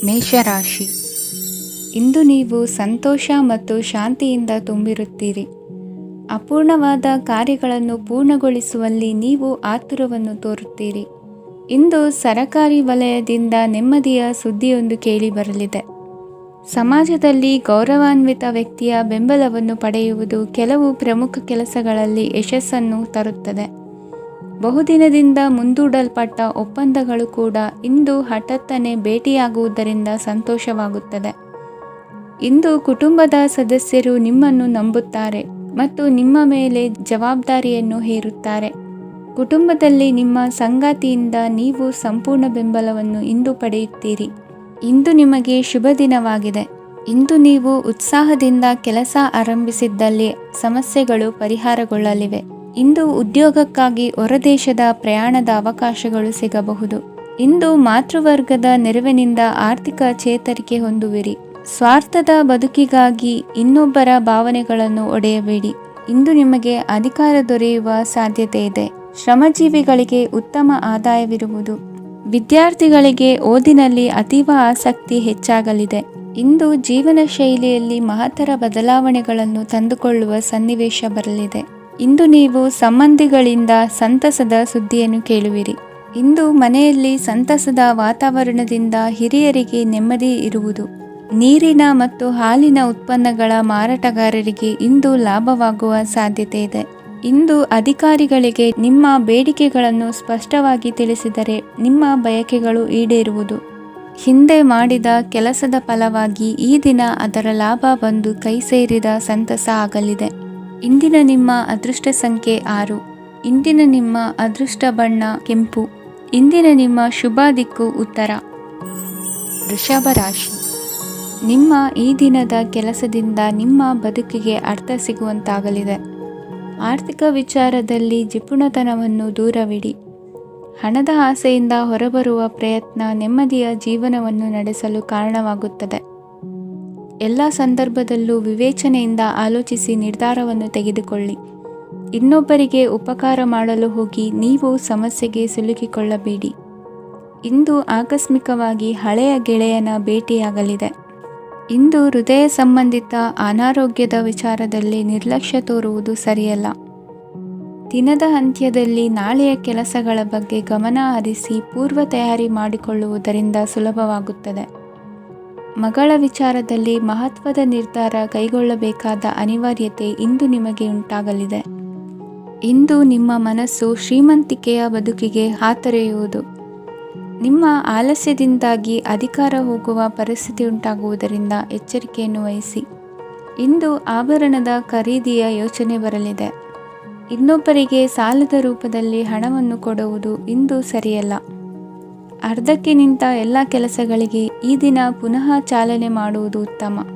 ಮೇಷರಾಶಿ. ಇಂದು ನೀವು ಸಂತೋಷ ಮತ್ತು ಶಾಂತಿಯಿಂದ ತುಂಬಿರುತ್ತೀರಿ. ಅಪೂರ್ಣವಾದ ಕಾರ್ಯಗಳನ್ನು ಪೂರ್ಣಗೊಳಿಸುವಲ್ಲಿ ನೀವು ಆತುರವನ್ನು ತೋರುತ್ತೀರಿ. ಇಂದು ಸರಕಾರಿ ವಲಯದಿಂದ ನೆಮ್ಮದಿಯ ಸುದ್ದಿಯೊಂದು ಕೇಳಿಬರಲಿದೆ. ಸಮಾಜದಲ್ಲಿ ಗೌರವಾನ್ವಿತ ವ್ಯಕ್ತಿಯ ಬೆಂಬಲವನ್ನು ಪಡೆಯುವುದು ಕೆಲವು ಪ್ರಮುಖ ಕೆಲಸಗಳಲ್ಲಿ ಯಶಸ್ಸನ್ನು ತರುತ್ತದೆ. ಬಹುದಿನದಿಂದ ಮುಂದೂಡಲ್ಪಟ್ಟ ಒಪ್ಪಂದಗಳು ಕೂಡ ಇಂದು ಹಠಾತ್ತನೆ ಭೇಟಿಯಾಗುವುದರಿಂದ ಸಂತೋಷವಾಗುತ್ತದೆ. ಇಂದು ಕುಟುಂಬದ ಸದಸ್ಯರು ನಿಮ್ಮನ್ನು ನಂಬುತ್ತಾರೆ ಮತ್ತು ನಿಮ್ಮ ಮೇಲೆ ಜವಾಬ್ದಾರಿಯನ್ನು ಹೇರುತ್ತಾರೆ. ಕುಟುಂಬದಲ್ಲಿ ನಿಮ್ಮ ಸಂಗಾತಿಯಿಂದ ನೀವು ಸಂಪೂರ್ಣ ಬೆಂಬಲವನ್ನು ಇಂದು ಪಡೆಯುತ್ತೀರಿ. ಇಂದು ನಿಮಗೆ ಶುಭ ದಿನವಾಗಿದೆ. ಇಂದು ನೀವು ಉತ್ಸಾಹದಿಂದ ಕೆಲಸ ಆರಂಭಿಸಿದ್ದಲ್ಲಿ ಸಮಸ್ಯೆಗಳು ಪರಿಹಾರಗೊಳ್ಳಲಿವೆ. ಇಂದು ಉದ್ಯೋಗಕ್ಕಾಗಿ ಹೊರದೇಶದ ಪ್ರಯಾಣದ ಅವಕಾಶಗಳು ಸಿಗಬಹುದು. ಇಂದು ಮಾತೃವರ್ಗದ ನೆರವಿನಿಂದ ಆರ್ಥಿಕ ಚೇತರಿಕೆ ಹೊಂದುವಿರಿ. ಸ್ವಾರ್ಥದ ಬದುಕಿಗಾಗಿ ಇನ್ನೊಬ್ಬರ ಭಾವನೆಗಳನ್ನು ಒಡೆಯಬೇಡಿ. ಇಂದು ನಿಮಗೆ ಅಧಿಕಾರ ದೊರೆಯುವ ಸಾಧ್ಯತೆ ಇದೆ. ಶ್ರಮಜೀವಿಗಳಿಗೆ ಉತ್ತಮ ಆದಾಯವಿರುವುದು. ವಿದ್ಯಾರ್ಥಿಗಳಿಗೆ ಓದಿನಲ್ಲಿ ಅತೀವ ಆಸಕ್ತಿ ಹೆಚ್ಚಾಗಲಿದೆ. ಇಂದು ಜೀವನ ಶೈಲಿಯಲ್ಲಿ ಮಹತ್ತರ ಬದಲಾವಣೆಗಳನ್ನು ತಂದುಕೊಳ್ಳುವ ಸನ್ನಿವೇಶ ಬರಲಿದೆ. ಇಂದು ನೀವು ಸಂಬಂಧಿಗಳಿಂದ ಸಂತಸದ ಸುದ್ದಿಯನ್ನು ಕೇಳುವಿರಿ. ಇಂದು ಮನೆಯಲ್ಲಿ ಸಂತಸದ ವಾತಾವರಣದಿಂದ ಹಿರಿಯರಿಗೆ ನೆಮ್ಮದಿ ಇರುವುದು. ನೀರಿನ ಮತ್ತು ಹಾಲಿನ ಉತ್ಪನ್ನಗಳ ಮಾರಾಟಗಾರರಿಗೆ ಇಂದು ಲಾಭವಾಗುವ ಸಾಧ್ಯತೆ ಇದೆ. ಇಂದು ಅಧಿಕಾರಿಗಳಿಗೆ ನಿಮ್ಮ ಬೇಡಿಕೆಗಳನ್ನು ಸ್ಪಷ್ಟವಾಗಿ ತಿಳಿಸಿದರೆ ನಿಮ್ಮ ಬಯಕೆಗಳು ಈಡೇರುವುದು. ಹಿಂದೆ ಮಾಡಿದ ಕೆಲಸದ ಫಲವಾಗಿ ಈ ದಿನ ಅದರ ಲಾಭ ಬಂದು ಕೈ ಸೇರಿದ ಸಂತಸ ಆಗಲಿದೆ. ಇಂದಿನ ನಿಮ್ಮ ಅದೃಷ್ಟ ಸಂಖ್ಯೆ 6. ಇಂದಿನ ನಿಮ್ಮ ಅದೃಷ್ಟ ಬಣ್ಣ ಕೆಂಪು. ಇಂದಿನ ನಿಮ್ಮ ಶುಭ ದಿಕ್ಕು ಉತ್ತರ. ವೃಷಭ ರಾಶಿ. ನಿಮ್ಮ ಈ ದಿನದ ಕೆಲಸದಿಂದ ನಿಮ್ಮ ಬದುಕಿಗೆ ಅರ್ಥ ಸಿಗುವಂತಾಗಲಿದೆ. ಆರ್ಥಿಕ ವಿಚಾರದಲ್ಲಿ ಜಿಪುಣತನವನ್ನು ದೂರವಿಡಿ. ಹಣದ ಆಸೆಯಿಂದ ಹೊರಬರುವ ಪ್ರಯತ್ನ ನೆಮ್ಮದಿಯ ಜೀವನವನ್ನು ನಡೆಸಲು ಕಾರಣವಾಗುತ್ತದೆ. ಎಲ್ಲ ಸಂದರ್ಭದಲ್ಲೂ ವಿವೇಚನೆಯಿಂದ ಆಲೋಚಿಸಿ ನಿರ್ಧಾರವನ್ನು ತೆಗೆದುಕೊಳ್ಳಿ. ಇನ್ನೊಬ್ಬರಿಗೆ ಉಪಕಾರ ಮಾಡಲು ಹೋಗಿ ನೀವು ಸಮಸ್ಯೆಗೆ ಸಿಲುಕಿಕೊಳ್ಳಬೇಡಿ. ಇಂದು ಆಕಸ್ಮಿಕವಾಗಿ ಹಳೆಯ ಗೆಳೆಯನ ಭೇಟಿಯಾಗಲಿದೆ. ಇಂದು ಹೃದಯ ಸಂಬಂಧಿತ ಅನಾರೋಗ್ಯದ ವಿಚಾರದಲ್ಲಿ ನಿರ್ಲಕ್ಷ್ಯ ತೋರುವುದು ಸರಿಯಲ್ಲ. ದಿನದ ಅಂತ್ಯದಲ್ಲಿ ನಾಳೆಯ ಕೆಲಸಗಳ ಬಗ್ಗೆ ಗಮನ ಹರಿಸಿ ಪೂರ್ವ ತಯಾರಿ ಮಾಡಿಕೊಳ್ಳುವುದರಿಂದ ಸುಲಭವಾಗುತ್ತದೆ. ಮಗಳ ವಿಚಾರದಲ್ಲಿ ಮಹತ್ವದ ನಿರ್ಧಾರ ಕೈಗೊಳ್ಳಬೇಕಾದ ಅನಿವಾರ್ಯತೆ ಇಂದು ನಿಮಗೆ ಉಂಟಾಗಲಿದೆ. ಇಂದು ನಿಮ್ಮ ಮನಸ್ಸು ಶ್ರೀಮಂತಿಕೆಯ ಬದುಕಿಗೆ ಹಾತೊರೆಯುವುದು. ನಿಮ್ಮ ಆಲಸ್ಯದಿಂದಾಗಿ ಅಧಿಕಾರ ಹೋಗುವ ಪರಿಸ್ಥಿತಿ ಉಂಟಾಗುವುದರಿಂದ ಎಚ್ಚರಿಕೆಯನ್ನು ವಹಿಸಿ. ಇಂದು ಆಭರಣದ ಖರೀದಿಯ ಯೋಚನೆ ಬರಲಿದೆ. ಇನ್ನೊಬ್ಬರಿಗೆ ಸಾಲದ ರೂಪದಲ್ಲಿ ಹಣವನ್ನು ಕೊಡುವುದು ಇಂದು ಸರಿಯಲ್ಲ. ಅರ್ಧಕ್ಕೆ ನಿಂತ ಎಲ್ಲ ಕೆಲಸಗಳಿಗೆ ಈ ದಿನ ಪುನಃ ಚಾಲನೆ ಮಾಡುವುದು ಉತ್ತಮ.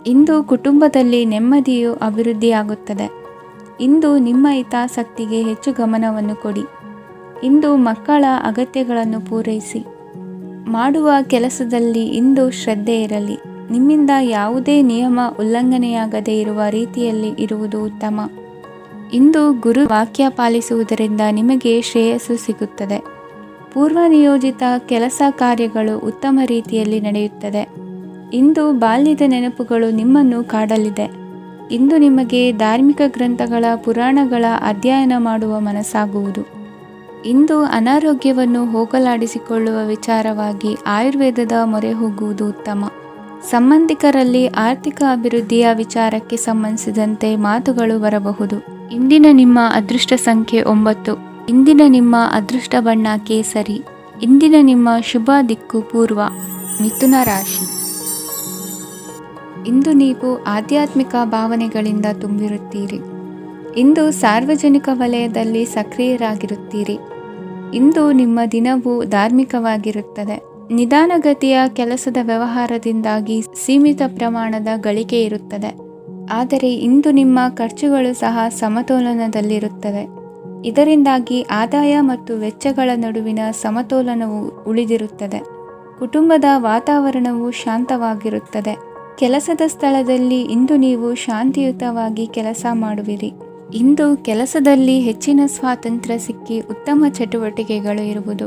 ಇಂದು ಕುಟುಂಬದಲ್ಲಿ ನೆಮ್ಮದಿಯು ಅಭಿವೃದ್ಧಿಯಾಗುತ್ತದೆ. ಇಂದು ನಿಮ್ಮ ಹಿತಾಸಕ್ತಿಗೆ ಹೆಚ್ಚು ಗಮನವನ್ನು ಕೊಡಿ. ಇಂದು ಮಕ್ಕಳ ಅಗತ್ಯಗಳನ್ನು ಪೂರೈಸಿ. ಮಾಡುವ ಕೆಲಸದಲ್ಲಿ ಇಂದು ಶ್ರದ್ಧೆ ಇರಲಿ. ನಿಮ್ಮಿಂದ ಯಾವುದೇ ನಿಯಮ ಉಲ್ಲಂಘನೆಯಾಗದೇ ಇರುವ ರೀತಿಯಲ್ಲಿ ಇರುವುದು ಉತ್ತಮ. ಇಂದು ಗುರು ವಾಕ್ಯ ಪಾಲಿಸುವುದರಿಂದ ನಿಮಗೆ ಶ್ರೇಯಸ್ಸು ಸಿಗುತ್ತದೆ. ಪೂರ್ವ ನಿಯೋಜಿತ ಕೆಲಸ ಕಾರ್ಯಗಳು ಉತ್ತಮ ರೀತಿಯಲ್ಲಿ ನಡೆಯುತ್ತದೆ. ಇಂದು ಬಾಲ್ಯದ ನೆನಪುಗಳು ನಿಮ್ಮನ್ನು ಕಾಡಲಿದೆ. ಇಂದು ನಿಮಗೆ ಧಾರ್ಮಿಕ ಗ್ರಂಥಗಳ ಪುರಾಣಗಳ ಅಧ್ಯಯನ ಮಾಡುವ ಮನಸ್ಸಾಗುವುದು. ಇಂದು ಅನಾರೋಗ್ಯವನ್ನು ಹೋಗಲಾಡಿಸಿಕೊಳ್ಳುವ ವಿಚಾರವಾಗಿ ಆಯುರ್ವೇದದ ಮೊರೆ ಹೋಗುವುದು ಉತ್ತಮ. ಸಂಬಂಧಿಕರಲ್ಲಿ ಆರ್ಥಿಕ ಅಭಿವೃದ್ಧಿಯ ವಿಚಾರಕ್ಕೆ ಸಂಬಂಧಿಸಿದಂತೆ ಮಾತುಗಳು ಬರಬಹುದು. ಇಂದಿನ ನಿಮ್ಮ ಅದೃಷ್ಟ ಸಂಖ್ಯೆ 9. ಇಂದಿನ ನಿಮ್ಮ ಅದೃಷ್ಟ ಬಣ್ಣ ಕೇಸರಿ. ಇಂದಿನ ನಿಮ್ಮ ಶುಭ ದಿಕ್ಕು ಪೂರ್ವ. ಮಿಥುನ ರಾಶಿ. ಇಂದು ನೀವು ಆಧ್ಯಾತ್ಮಿಕ ಭಾವನೆಗಳಿಂದ ತುಂಬಿರುತ್ತೀರಿ. ಇಂದು ಸಾರ್ವಜನಿಕ ವಲಯದಲ್ಲಿ ಸಕ್ರಿಯರಾಗಿರುತ್ತೀರಿ. ಇಂದು ನಿಮ್ಮ ದಿನವು ಧಾರ್ಮಿಕವಾಗಿರುತ್ತದೆ. ನಿಧಾನಗತಿಯ ಕೆಲಸದ ವ್ಯವಹಾರದಿಂದಾಗಿ ಸೀಮಿತ ಪ್ರಮಾಣದ ಗಳಿಕೆ ಇರುತ್ತದೆ. ಆದರೆ ಇಂದು ನಿಮ್ಮ ಖರ್ಚುಗಳು ಸಹ ಸಮತೋಲನದಲ್ಲಿರುತ್ತವೆ. ಇದರಿಂದಾಗಿ ಆದಾಯ ಮತ್ತು ವೆಚ್ಚಗಳ ನಡುವಿನ ಸಮತೋಲನವು ಉಳಿದಿರುತ್ತದೆ. ಕುಟುಂಬದ ವಾತಾವರಣವು ಶಾಂತವಾಗಿರುತ್ತದೆ. ಕೆಲಸದ ಸ್ಥಳದಲ್ಲಿ ಇಂದು ನೀವು ಶಾಂತಿಯುತವಾಗಿ ಕೆಲಸ ಮಾಡುವಿರಿ. ಇಂದು ಕೆಲಸದಲ್ಲಿ ಹೆಚ್ಚಿನ ಸ್ವಾತಂತ್ರ್ಯ ಸಿಕ್ಕಿ ಉತ್ತಮ ಚಟುವಟಿಕೆಗಳು ಇರುವುದು.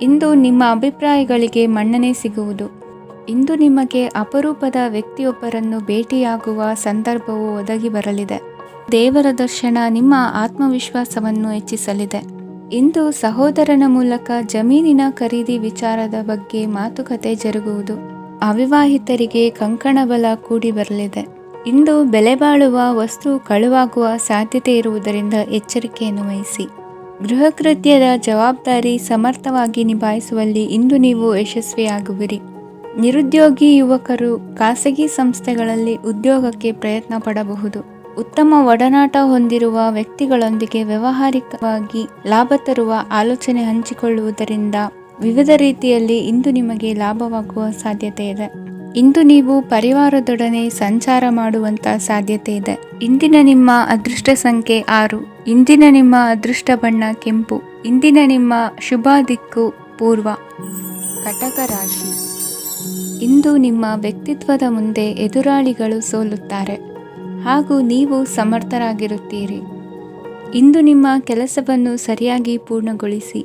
ಇಂದು ನಿಮ್ಮ ಅಭಿಪ್ರಾಯಗಳಿಗೆ ಮನ್ನಣೆ ಸಿಗುವುದು. ಇಂದು ನಿಮಗೆ ಅಪರೂಪದ ವ್ಯಕ್ತಿಯೊಬ್ಬರನ್ನು ಭೇಟಿಯಾಗುವ ಸಂದರ್ಭವು ಒದಗಿ ಬರಲಿದೆ. ದೇವರ ದರ್ಶನ ನಿಮ್ಮ ಆತ್ಮವಿಶ್ವಾಸವನ್ನು ಹೆಚ್ಚಿಸಲಿದೆ. ಇಂದು ಸಹೋದರನ ಮೂಲಕ ಜಮೀನಿನ ಖರೀದಿ ವಿಚಾರದ ಬಗ್ಗೆ ಮಾತುಕತೆ ಜರುಗುವುದು. ಅವಿವಾಹಿತರಿಗೆ ಕಂಕಣ ಬಲ ಕೂಡಿ ಬರಲಿದೆ. ಇಂದು ಬೆಲೆ ಬಾಳುವ ವಸ್ತು ಕಳುವಾಗುವ ಸಾಧ್ಯತೆ ಇರುವುದರಿಂದ ಎಚ್ಚರಿಕೆಯನ್ನು ವಹಿಸಿ. ಗೃಹ ಕೃತ್ಯದ ಜವಾಬ್ದಾರಿ ಸಮರ್ಥವಾಗಿ ನಿಭಾಯಿಸುವಲ್ಲಿ ಇಂದು ನೀವು ಯಶಸ್ವಿಯಾಗುವಿರಿ. ನಿರುದ್ಯೋಗಿ ಯುವಕರು ಖಾಸಗಿ ಸಂಸ್ಥೆಗಳಲ್ಲಿ ಉದ್ಯೋಗಕ್ಕೆ ಪ್ರಯತ್ನ ಪಡಬಹುದು. ಉತ್ತಮ ಒಡನಾಟ ಹೊಂದಿರುವ ವ್ಯಕ್ತಿಗಳೊಂದಿಗೆ ವ್ಯಾವಹಾರಿಕವಾಗಿ ಲಾಭ ತರುವ ಆಲೋಚನೆ ಹಂಚಿಕೊಳ್ಳುವುದರಿಂದ ವಿವಿಧ ರೀತಿಯಲ್ಲಿ ಇಂದು ನಿಮಗೆ ಲಾಭವಾಗುವ ಸಾಧ್ಯತೆ ಇದೆ. ಇಂದು ನೀವು ಪರಿವಾರದೊಡನೆ ಸಂಚಾರ ಮಾಡುವಂತ ಸಾಧ್ಯತೆ ಇದೆ. ಇಂದಿನ ನಿಮ್ಮ ಅದೃಷ್ಟ ಸಂಖ್ಯೆ 6. ಇಂದಿನ ನಿಮ್ಮ ಅದೃಷ್ಟ ಬಣ್ಣ ಕೆಂಪು. ಇಂದಿನ ನಿಮ್ಮ ಶುಭ ದಿಕ್ಕು ಪೂರ್ವ. ಕಟಕ ರಾಶಿ. ಇಂದು ನಿಮ್ಮ ವ್ಯಕ್ತಿತ್ವದ ಮುಂದೆ ಎದುರಾಳಿಗಳು ಸೋಲುತ್ತಾರೆ ಹಾಗೂ ನೀವು ಸಮರ್ಥರಾಗಿರುತ್ತೀರಿ. ಇಂದು ನಿಮ್ಮ ಕೆಲಸವನ್ನು ಸರಿಯಾಗಿ ಪೂರ್ಣಗೊಳಿಸಿ.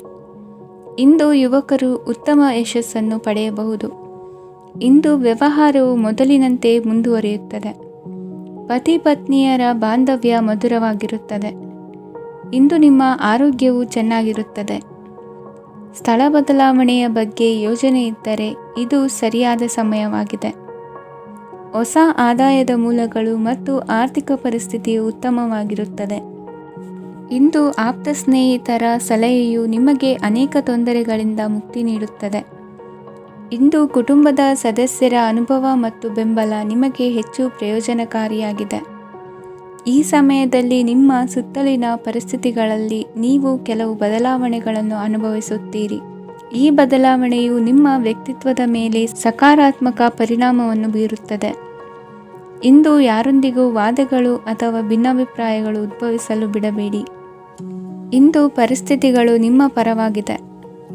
ಇಂದು ಯುವಕರು ಉತ್ತಮ ಯಶಸ್ಸನ್ನು ಪಡೆಯಬಹುದು. ಇಂದು ವ್ಯವಹಾರವು ಮೊದಲಿನಂತೆ ಮುಂದುವರಿಯುತ್ತದೆ. ಪತಿ ಪತ್ನಿಯರ ಬಾಂಧವ್ಯ ಮಧುರವಾಗಿರುತ್ತದೆ. ಇಂದು ನಿಮ್ಮ ಆರೋಗ್ಯವು ಚೆನ್ನಾಗಿರುತ್ತದೆ. ಸ್ಥಳ ಬದಲಾವಣೆಯ ಬಗ್ಗೆ ಯೋಜನೆ ಇದ್ದರೆ ಇದು ಸರಿಯಾದ ಸಮಯವಾಗಿದೆ. ಹೊಸ ಆದಾಯದ ಮೂಲಗಳು ಮತ್ತು ಆರ್ಥಿಕ ಪರಿಸ್ಥಿತಿಯು ಉತ್ತಮವಾಗಿರುತ್ತದೆ. ಇಂದು ಆಪ್ತ ಸ್ನೇಹಿತರ ಸಲಹೆಯು ನಿಮಗೆ ಅನೇಕ ತೊಂದರೆಗಳಿಂದ ಮುಕ್ತಿ ನೀಡುತ್ತದೆ. ಇಂದು ಕುಟುಂಬದ ಸದಸ್ಯರ ಅನುಭವ ಮತ್ತು ಬೆಂಬಲ ನಿಮಗೆ ಹೆಚ್ಚು ಪ್ರಯೋಜನಕಾರಿಯಾಗಿದೆ. ಈ ಸಮಯದಲ್ಲಿ ನಿಮ್ಮ ಸುತ್ತಲಿನ ಪರಿಸ್ಥಿತಿಗಳಲ್ಲಿ ನೀವು ಕೆಲವು ಬದಲಾವಣೆಗಳನ್ನು ಅನುಭವಿಸುತ್ತೀರಿ. ಈ ಬದಲಾವಣೆಯು ನಿಮ್ಮ ವ್ಯಕ್ತಿತ್ವದ ಮೇಲೆ ಸಕಾರಾತ್ಮಕ ಪರಿಣಾಮವನ್ನು ಬೀರುತ್ತದೆ. ಇಂದು ಯಾರೊಂದಿಗೂ ವಾದಗಳು ಅಥವಾ ಭಿನ್ನಾಭಿಪ್ರಾಯಗಳು ಉದ್ಭವಿಸಲು ಬಿಡಬೇಡಿ. ಇಂದು ಪರಿಸ್ಥಿತಿಗಳು ನಿಮ್ಮ ಪರವಾಗಿದೆ.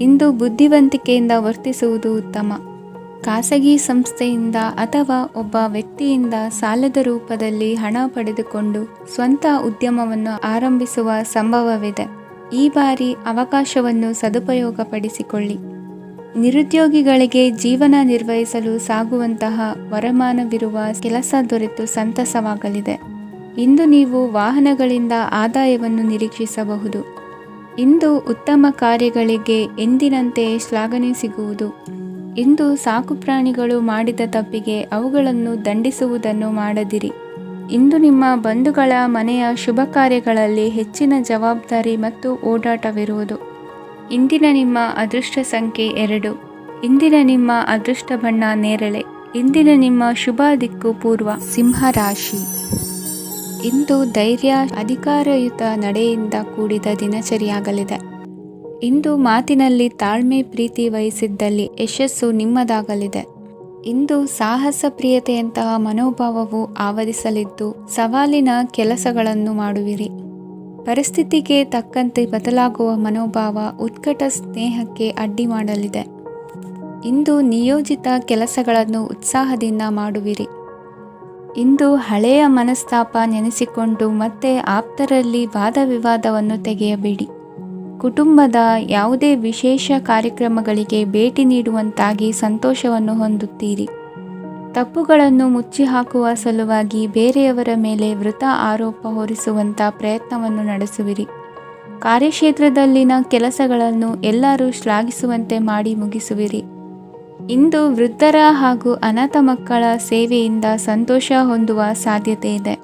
ಇಂದು ಬುದ್ಧಿವಂತಿಕೆಯಿಂದ ವರ್ತಿಸುವುದು ಉತ್ತಮ. ಖಾಸಗಿ ಸಂಸ್ಥೆಯಿಂದ ಅಥವಾ ಒಬ್ಬ ವ್ಯಕ್ತಿಯಿಂದ ಸಾಲದ ರೂಪದಲ್ಲಿ ಹಣ ಪಡೆದುಕೊಂಡು ಸ್ವಂತ ಉದ್ಯಮವನ್ನು ಆರಂಭಿಸುವ ಸಂಭವವಿದೆ. ಈ ಬಾರಿ ಅವಕಾಶವನ್ನು ಸದುಪಯೋಗಪಡಿಸಿಕೊಳ್ಳಿ. ನಿರುದ್ಯೋಗಿಗಳಿಗೆ ಜೀವನ ನಿರ್ವಹಿಸಲು ಸಾಗುವಂತಹ ವರಮಾನವಿರುವ ಕೆಲಸ ದೊರೆತು ಸಂತಸವಾಗಲಿದೆ. ಇಂದು ನೀವು ವಾಹನಗಳಿಂದ ಆದಾಯವನ್ನು ನಿರೀಕ್ಷಿಸಬಹುದು. ಇಂದು ಉತ್ತಮ ಕಾರ್ಯಗಳಿಗೆ ಎಂದಿನಂತೆ ಶ್ಲಾಘನೆ ಸಿಗುವುದು. ಇಂದು ಸಾಕುಪ್ರಾಣಿಗಳು ಮಾಡಿದ ತಪ್ಪಿಗೆ ಅವುಗಳನ್ನು ದಂಡಿಸುವುದನ್ನು ಮಾಡದಿರಿ. ಇಂದು ನಿಮ್ಮ ಬಂಧುಗಳ ಮನೆಯ ಶುಭ ಕಾರ್ಯಗಳಲ್ಲಿ ಹೆಚ್ಚಿನ ಜವಾಬ್ದಾರಿ ಮತ್ತು ಓಡಾಟವಿರುವುದು. ಇಂದಿನ ನಿಮ್ಮ ಅದೃಷ್ಟ ಸಂಖ್ಯೆ 2. ಇಂದಿನ ನಿಮ್ಮ ಅದೃಷ್ಟ ಬಣ್ಣ ನೇರಳೆ. ಇಂದಿನ ನಿಮ್ಮ ಶುಭ ದಿಕ್ಕು ಪೂರ್ವ. ಸಿಂಹ ರಾಶಿ. ಇಂದು ಧೈರ್ಯ, ಅಧಿಕಾರಯುತ ನಡೆಯಿಂದ ಕೂಡಿದ ದಿನಚರಿಯಾಗಲಿದೆ. ಇಂದು ಮಾತಿನಲ್ಲಿ ತಾಳ್ಮೆ, ಪ್ರೀತಿ ವಹಿಸಿದ್ದಲ್ಲಿ ಯಶಸ್ಸು ನಿಮ್ಮದಾಗಲಿದೆ. ಇಂದು ಸಾಹಸ ಪ್ರಿಯತೆಯಂತಹ ಮನೋಭಾವವು ಆವರಿಸಲಿದ್ದು ಸವಾಲಿನ ಕೆಲಸಗಳನ್ನು ಮಾಡುವಿರಿ. ಪರಿಸ್ಥಿತಿಗೆ ತಕ್ಕಂತೆ ಬದಲಾಗುವ ಮನೋಭಾವ ಉತ್ಕಟ ಸ್ನೇಹಕ್ಕೆ ಅಡ್ಡಿ ಮಾಡಲಿದೆ. ಇಂದು ನಿಯೋಜಿತ ಕೆಲಸಗಳನ್ನು ಉತ್ಸಾಹದಿಂದ ಮಾಡುವಿರಿ. ಇಂದು ಹಳೆಯ ಮನಸ್ತಾಪ ನೆನೆಸಿಕೊಂಡು ಮತ್ತೆ ಆಪ್ತರಲ್ಲಿ ವಾದ ವಿವಾದವನ್ನು ತೆಗೆಯಬೇಡಿ. ಕುಟುಂಬದ ಯಾವುದೇ ವಿಶೇಷ ಕಾರ್ಯಕ್ರಮಗಳಿಗೆ ಭೇಟಿ ನೀಡುವಂತಾಗಿ ಸಂತೋಷವನ್ನು ಹೊಂದುತ್ತೀರಿ. ತಪ್ಪುಗಳನ್ನು ಮುಚ್ಚಿಹಾಕುವ ಸಲುವಾಗಿ ಬೇರೆಯವರ ಮೇಲೆ ವೃಥಾ ಆರೋಪ ಹೊರಿಸುವಂಥ ಪ್ರಯತ್ನವನ್ನು ನಡೆಸುವಿರಿ. ಕಾರ್ಯಕ್ಷೇತ್ರದಲ್ಲಿನ ಕೆಲಸಗಳನ್ನು ಎಲ್ಲರೂ ಶ್ಲಾಘಿಸುವಂತೆ ಮಾಡಿ ಮುಗಿಸುವಿರಿ. ಇಂದು ವೃದ್ಧರ ಹಾಗೂ ಅನಾಥ ಮಕ್ಕಳ ಸೇವೆಯಿಂದ ಸಂತೋಷ ಹೊಂದುವ ಸಾಧ್ಯತೆ ಇದೆ.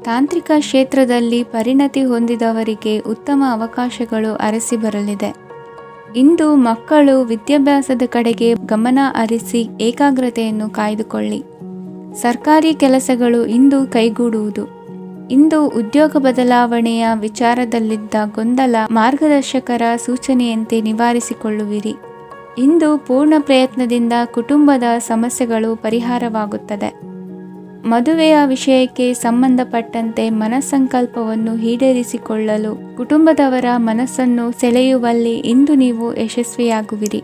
ತಾಂತ್ರಿಕ ಕ್ಷೇತ್ರದಲ್ಲಿ ಪರಿಣತಿ ಹೊಂದಿದವರಿಗೆ ಉತ್ತಮ ಅವಕಾಶಗಳು ಅರಸಿ ಬರಲಿದೆ. ಇಂದು ಮಕ್ಕಳು ವಿದ್ಯಾಭ್ಯಾಸದ ಕಡೆಗೆ ಗಮನ ಹರಿಸಿ ಏಕಾಗ್ರತೆಯನ್ನು ಕಾಯ್ದುಕೊಳ್ಳಿ. ಸರ್ಕಾರಿ ಕೆಲಸಗಳು ಇಂದು ಕೈಗೂಡುವುದು. ಇಂದು ಉದ್ಯೋಗ ಬದಲಾವಣೆಯ ವಿಚಾರದಲ್ಲಿದ್ದ ಗೊಂದಲ ಮಾರ್ಗದರ್ಶಕರ ಸೂಚನೆಯಂತೆ ನಿವಾರಿಸಿಕೊಳ್ಳುವಿರಿ. ಇಂದು ಪೂರ್ಣ ಪ್ರಯತ್ನದಿಂದ ಕುಟುಂಬದ ಸಮಸ್ಯೆಗಳು ಪರಿಹಾರವಾಗುತ್ತದೆ. ಮದುವೆಯ ವಿಷಯಕ್ಕೆ ಸಂಬಂಧಪಟ್ಟಂತೆ ಮನಸ್ಸಂಕಲ್ಪವನ್ನು ಈಡೇರಿಸಿಕೊಳ್ಳಲು ಕುಟುಂಬದವರ ಮನಸ್ಸನ್ನು ಸೆಳೆಯುವಲ್ಲಿ ಇಂದು ನೀವು ಯಶಸ್ವಿಯಾಗುವಿರಿ.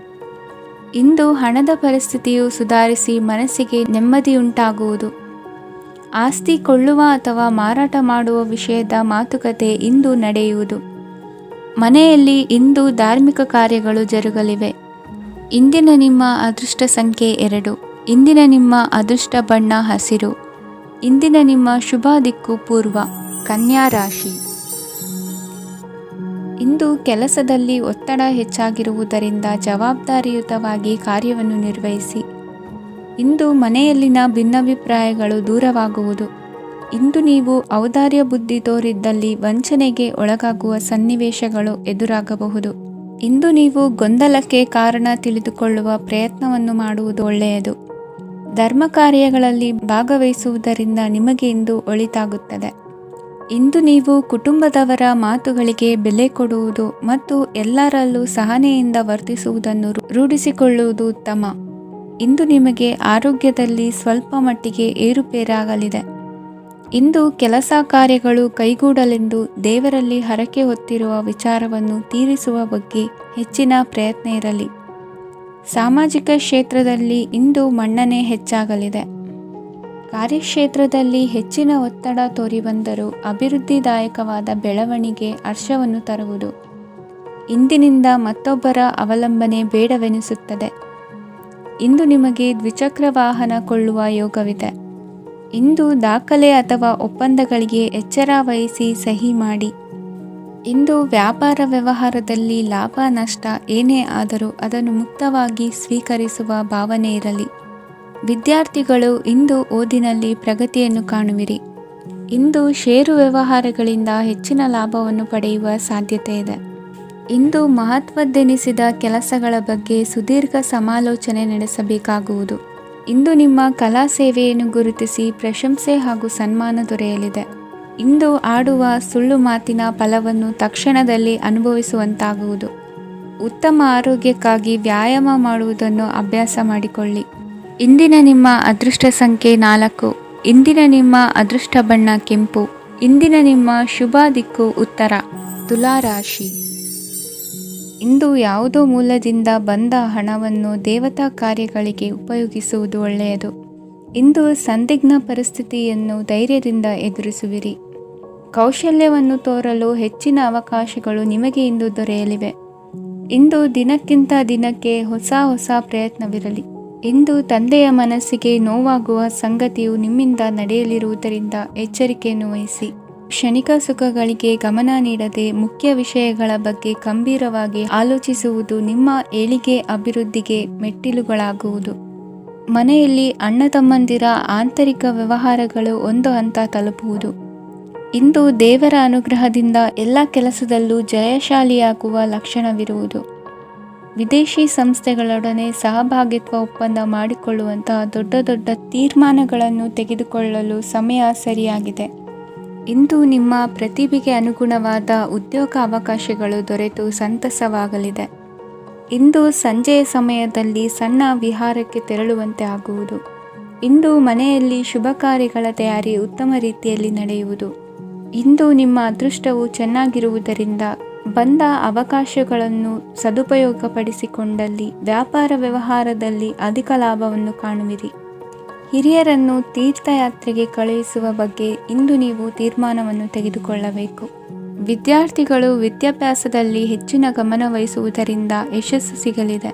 ಇಂದು ಹಣದ ಪರಿಸ್ಥಿತಿಯು ಸುಧಾರಿಸಿ ಮನಸ್ಸಿಗೆ ನೆಮ್ಮದಿಯುಂಟಾಗುವುದು. ಆಸ್ತಿ ಕೊಳ್ಳುವ ಅಥವಾ ಮಾರಾಟ ಮಾಡುವ ವಿಷಯದ ಮಾತುಕತೆ ಇಂದು ನಡೆಯುವುದು. ಮನೆಯಲ್ಲಿ ಇಂದು ಧಾರ್ಮಿಕ ಕಾರ್ಯಗಳು ಜರುಗಲಿವೆ. ಇಂದಿನ ನಿಮ್ಮ ಅದೃಷ್ಟ ಸಂಖ್ಯೆ 2. ಇಂದಿನ ನಿಮ್ಮ ಅದೃಷ್ಟ ಬಣ್ಣ ಹಸಿರು. ಇಂದಿನ ನಿಮ್ಮ ಶುಭ ದಿಕ್ಕು ಪೂರ್ವ. ಕನ್ಯಾ ರಾಶಿ. ಇಂದು ಕೆಲಸದಲ್ಲಿ ಒತ್ತಡ ಹೆಚ್ಚಾಗಿರುವುದರಿಂದ ಜವಾಬ್ದಾರಿಯುತವಾಗಿ ಕಾರ್ಯವನ್ನು ನಿರ್ವಹಿಸಿ. ಇಂದು ಮನೆಯಲ್ಲಿನ ಭಿನ್ನಾಭಿಪ್ರಾಯಗಳು ದೂರವಾಗುವುದು. ಇಂದು ನೀವು ಔದಾರ್ಯ ಬುದ್ಧಿ ತೋರಿದ್ದಲ್ಲಿ ವಂಚನೆಗೆ ಒಳಗಾಗುವ ಸನ್ನಿವೇಶಗಳು ಎದುರಾಗಬಹುದು. ಇಂದು ನೀವು ಗೊಂದಲಕ್ಕೆ ಕಾರಣ ತಿಳಿದುಕೊಳ್ಳುವ ಪ್ರಯತ್ನವನ್ನು ಮಾಡುವುದು ಒಳ್ಳೆಯದು. ಧರ್ಮ ಕಾರ್ಯಗಳಲ್ಲಿ ಭಾಗವಹಿಸುವುದರಿಂದ ನಿಮಗೆ ಇಂದು ಒಳಿತಾಗುತ್ತದೆ. ಇಂದು ನೀವು ಕುಟುಂಬದವರ ಮಾತುಗಳಿಗೆ ಬೆಲೆ ಕೊಡುವುದು ಮತ್ತು ಎಲ್ಲರಲ್ಲೂ ಸಹನೆಯಿಂದ ವರ್ತಿಸುವುದನ್ನು ರೂಢಿಸಿಕೊಳ್ಳುವುದು ಉತ್ತಮ. ಇಂದು ನಿಮಗೆ ಆರೋಗ್ಯದಲ್ಲಿ ಸ್ವಲ್ಪ ಮಟ್ಟಿಗೆ ಏರುಪೇರಾಗಲಿದೆ. ಇಂದು ಕೆಲಸ ಕಾರ್ಯಗಳು ಕೈಗೂಡಲೆಂದು ದೇವರಲ್ಲಿ ಹರಕೆ ಹೊತ್ತಿರುವ ವಿಚಾರವನ್ನು ತೀರಿಸುವ ಬಗ್ಗೆ ಹೆಚ್ಚಿನ ಪ್ರಯತ್ನ ಇರಲಿ. ಸಾಮಾಜಿಕ ಕ್ಷೇತ್ರದಲ್ಲಿ ಇಂದು ಮನ್ನಣೆ ಹೆಚ್ಚಾಗಲಿದೆ. ಕಾರ್ಯಕ್ಷೇತ್ರದಲ್ಲಿ ಹೆಚ್ಚಿನ ಒತ್ತಡ ತೋರಿಬಂದರೂ ಅಭಿವೃದ್ಧಿದಾಯಕವಾದ ಬೆಳವಣಿಗೆ ಹರ್ಷವನ್ನು ತರುವುದು. ಇಂದಿನಿಂದ ಮತ್ತೊಬ್ಬರ ಅವಲಂಬನೆ ಬೇಡವೆನಿಸುತ್ತದೆ. ಇಂದು ನಿಮಗೆ ದ್ವಿಚಕ್ರ ವಾಹನ ಕೊಳ್ಳುವ ಯೋಗವಿದೆ. ಇಂದು ದಾಖಲೆ ಅಥವಾ ಒಪ್ಪಂದಗಳಿಗೆ ಎಚ್ಚರ ವಹಿಸಿ ಸಹಿ ಮಾಡಿ. ಇಂದು ವ್ಯಾಪಾರ ವ್ಯವಹಾರದಲ್ಲಿ ಲಾಭ ನಷ್ಟ ಏನೇ ಆದರೂ ಅದನ್ನು ಮುಕ್ತವಾಗಿ ಸ್ವೀಕರಿಸುವ ಭಾವನೆ ಇರಲಿ. ವಿದ್ಯಾರ್ಥಿಗಳು ಇಂದು ಓದಿನಲ್ಲಿ ಪ್ರಗತಿಯನ್ನು ಕಾಣುವಿರಿ. ಇಂದು ಷೇರು ವ್ಯವಹಾರಗಳಿಂದ ಹೆಚ್ಚಿನ ಲಾಭವನ್ನು ಪಡೆಯುವ ಸಾಧ್ಯತೆ ಇದೆ. ಇಂದು ಮಹತ್ವದ್ದೆನಿಸಿದ ಕೆಲಸಗಳ ಬಗ್ಗೆ ಸುದೀರ್ಘ ಸಮಾಲೋಚನೆ ನಡೆಸಬೇಕಾಗುವುದು. ಇಂದು ನಿಮ್ಮ ಕಲಾ ಸೇವೆಯನ್ನು ಗುರುತಿಸಿ ಪ್ರಶಂಸೆ ಹಾಗೂ ಸನ್ಮಾನ ದೊರೆಯಲಿದೆ. ಇಂದು ಆಡುವ ಸುಳ್ಳು ಮಾತಿನ ಫಲವನ್ನು ತಕ್ಷಣದಲ್ಲಿ ಅನುಭವಿಸುವಂತಾಗುವುದು. ಉತ್ತಮ ಆರೋಗ್ಯಕ್ಕಾಗಿ ವ್ಯಾಯಾಮ ಮಾಡುವುದನ್ನು ಅಭ್ಯಾಸ ಮಾಡಿಕೊಳ್ಳಿ. ಇಂದಿನ ನಿಮ್ಮ ಅದೃಷ್ಟ ಸಂಖ್ಯೆ 4. ಇಂದಿನ ನಿಮ್ಮ ಅದೃಷ್ಟ ಬಣ್ಣ ಕೆಂಪು. ಇಂದಿನ ನಿಮ್ಮ ಶುಭ ದಿಕ್ಕು ಉತ್ತರ. ತುಲಾ ರಾಶಿ. ಇಂದು ಯಾವುದೋ ಮೂಲದಿಂದ ಬಂದ ಹಣವನ್ನು ದೇವತಾ ಕಾರ್ಯಗಳಿಗೆ ಉಪಯೋಗಿಸುವುದು ಒಳ್ಳೆಯದು. ಇಂದು ಸಂದಿಗ್ಧ ಪರಿಸ್ಥಿತಿಯನ್ನು ಧೈರ್ಯದಿಂದ ಎದುರಿಸುವಿರಿ. ಕೌಶಲ್ಯವನ್ನು ತೋರಲು ಹೆಚ್ಚಿನ ಅವಕಾಶಗಳು ನಿಮಗೆ ಇಂದು ದೊರೆಯಲಿವೆ. ಇಂದು ದಿನಕ್ಕಿಂತ ದಿನಕ್ಕೆ ಹೊಸ ಪ್ರಯತ್ನವಿರಲಿ. ಇಂದು ತಂದೆಯ ಮನಸ್ಸಿಗೆ ನೋವಾಗುವ ಸಂಗತಿಯು ನಿಮ್ಮಿಂದ ನಡೆಯಲಿರುವುದರಿಂದ ಎಚ್ಚರಿಕೆಯನ್ನು ವಹಿಸಿ. ಕ್ಷಣಿಕ ಸುಖಗಳಿಗೆ ಗಮನ ನೀಡದೆ ಮುಖ್ಯ ವಿಷಯಗಳ ಬಗ್ಗೆ ಗಂಭೀರವಾಗಿ ಆಲೋಚಿಸುವುದು ನಿಮ್ಮ ಏಳಿಗೆ ಅಭಿವೃದ್ಧಿಗೆ ಮೆಟ್ಟಿಲುಗಳಾಗುವುದು. ಮನೆಯಲ್ಲಿ ಅಣ್ಣ ತಮ್ಮಂದಿರ ಆಂತರಿಕ ವ್ಯವಹಾರಗಳು ಒಂದು ಹಂತ ತಲುಪುವುದು. ಇಂದು ದೇವರ ಅನುಗ್ರಹದಿಂದ ಎಲ್ಲ ಕೆಲಸದಲ್ಲೂ ಜಯಶಾಲಿಯಾಗುವ ಲಕ್ಷಣವಿರುವುದು. ವಿದೇಶಿ ಸಂಸ್ಥೆಗಳೊಡನೆ ಸಹಭಾಗಿತ್ವ ಒಪ್ಪಂದ ಮಾಡಿಕೊಳ್ಳುವಂತಹ ದೊಡ್ಡ ತೀರ್ಮಾನಗಳನ್ನು ತೆಗೆದುಕೊಳ್ಳಲು ಸಮಯ ಸರಿಯಾಗಿದೆ. ಇಂದು ನಿಮ್ಮ ಪ್ರತಿಭೆಗೆ ಅನುಗುಣವಾದ ಉದ್ಯೋಗ ಅವಕಾಶಗಳು ದೊರೆತು ಸಂತಸವಾಗಲಿದೆ. ಇಂದು ಸಂಜೆಯ ಸಮಯದಲ್ಲಿ ಸಣ್ಣ ವಿಹಾರಕ್ಕೆ ತೆರಳುವಂತೆ ಆಗುವುದು. ಇಂದು ಮನೆಯಲ್ಲಿ ಶುಭ ಕಾರ್ಯಗಳ ತಯಾರಿ ಉತ್ತಮ ರೀತಿಯಲ್ಲಿ ನಡೆಯುವುದು. ಇಂದು ನಿಮ್ಮ ಅದೃಷ್ಟವು ಚೆನ್ನಾಗಿರುವುದರಿಂದ ಬಂದ ಅವಕಾಶಗಳನ್ನು ಸದುಪಯೋಗಪಡಿಸಿಕೊಂಡಲ್ಲಿ ವ್ಯಾಪಾರ ವ್ಯವಹಾರದಲ್ಲಿ ಅಧಿಕ ಲಾಭವನ್ನು ಕಾಣುವಿರಿ. ಹಿರಿಯರನ್ನು ತೀರ್ಥಯಾತ್ರೆಗೆ ಕಳುಹಿಸುವ ಬಗ್ಗೆ ಇಂದು ನೀವು ತೀರ್ಮಾನವನ್ನು ತೆಗೆದುಕೊಳ್ಳಬೇಕು. ವಿದ್ಯಾರ್ಥಿಗಳು ವಿದ್ಯಾಭ್ಯಾಸದಲ್ಲಿ ಹೆಚ್ಚಿನ ಗಮನ ವಹಿಸುವುದರಿಂದ ಯಶಸ್ಸು ಸಿಗಲಿದೆ.